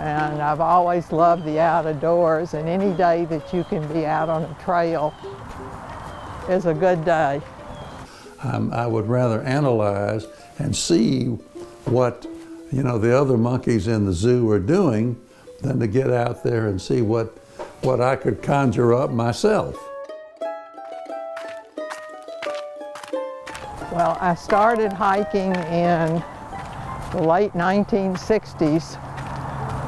And I've always loved the outdoors, and any day that you can be out on a trail is a good day. I would rather analyze and see what, the other monkeys in the zoo are doing than to get out there and see what I could conjure up myself. Well, I started hiking in the late 1960s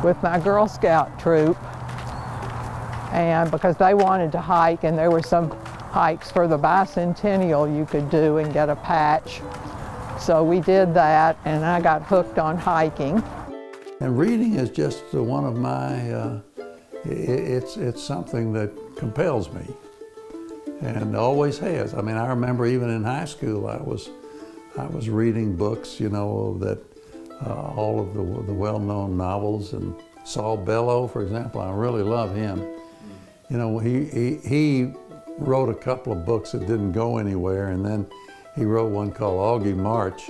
with my Girl Scout troop, and because they wanted to hike, and there were some hikes for the bicentennial you could do and get a patch. So we did that, and I got hooked on hiking. And reading is just one of my, it's something that compels me, and always has. I mean, I remember even in high school I was reading books, that all of the well-known novels, and Saul Bellow, for example, I really love him. He wrote a couple of books that didn't go anywhere, and then he wrote one called Augie March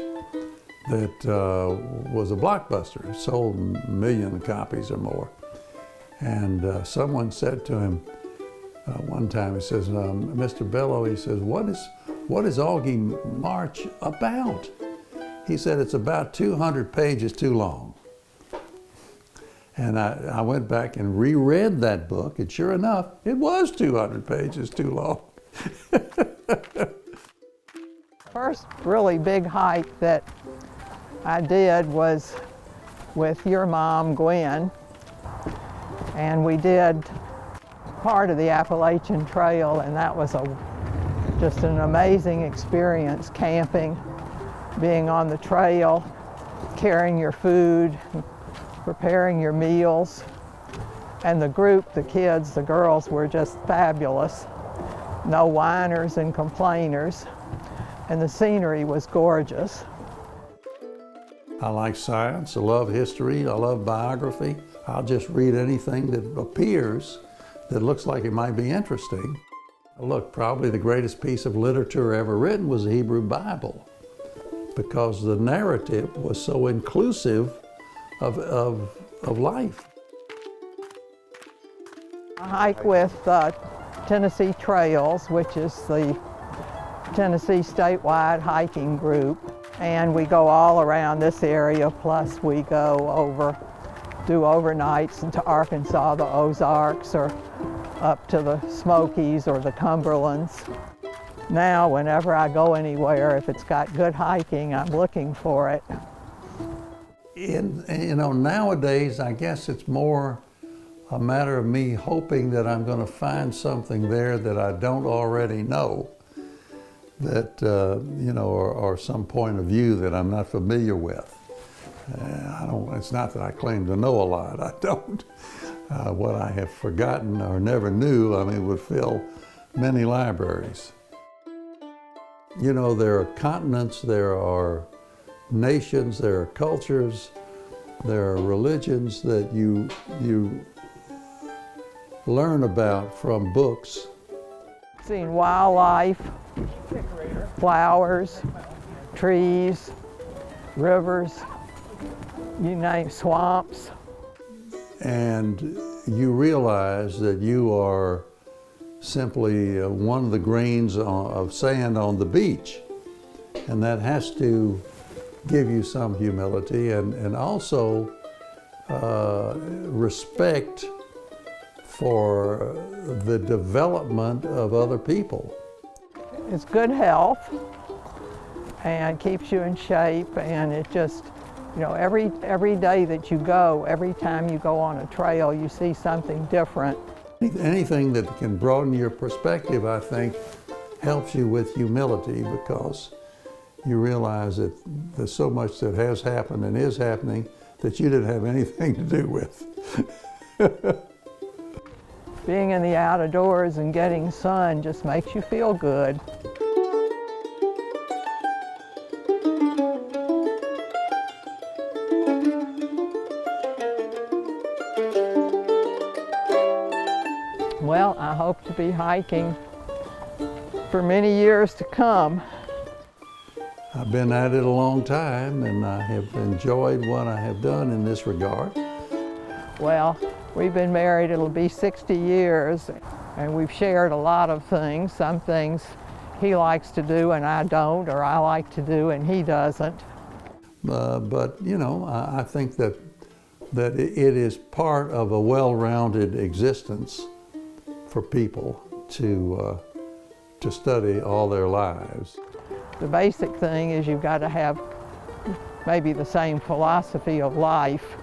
that was a blockbuster. It sold 1 million copies or more. And someone said to him one time, he says, Mr. Bellow, he says, what is Augie March about? He said, it's about 200 pages too long. And I went back and reread that book, and sure enough, it was 200 pages too long. First really big hike that I did was with your mom, Gwen, and we did part of the Appalachian Trail, and that was just an amazing experience, camping, being on the trail, carrying your food, preparing your meals. And the group, the kids, the girls, were just fabulous. No whiners and complainers. And the scenery was gorgeous. I like science, I love history, I love biography. I'll just read anything that appears that looks like it might be interesting. Look, probably the greatest piece of literature ever written was the Hebrew Bible, because the narrative was so inclusive of life. I hike with Tennessee Trails, which is the Tennessee statewide hiking group, and we go all around this area, plus we do overnights into Arkansas, the Ozarks, or up to the Smokies or the Cumberlands. Now, whenever I go anywhere, if it's got good hiking, I'm looking for it. Nowadays, I guess it's more a matter of me hoping that I'm going to find something there that I don't already know, that, or some point of view that I'm not familiar with. It's not that I claim to know a lot, I don't. What I have forgotten or never knew, would fill many libraries. There are continents, there are nations, there are cultures, there are religions that you learn about from books. Seeing wildlife, flowers, trees, rivers, you name, swamps. And you realize that you are simply one of the grains of sand on the beach. And that has to give you some humility and also respect for the development of other people. It's good health and keeps you in shape, and it just, every day that you go, every time you go on a trail, you see something different. Anything that can broaden your perspective, I think, helps you with humility, because you realize that there's so much that has happened and is happening that you didn't have anything to do with. Being in the outdoors and getting sun just makes you feel good. Well, I hope to be hiking for many years to come. I've been at it a long time, and I have enjoyed what I have done in this regard. Well, we've been married, it'll be 60 years, and we've shared a lot of things. Some things he likes to do and I don't, or I like to do and he doesn't. But you know, I think that it is part of a well-rounded existence for people to study all their lives. The basic thing is you've got to have maybe the same philosophy of life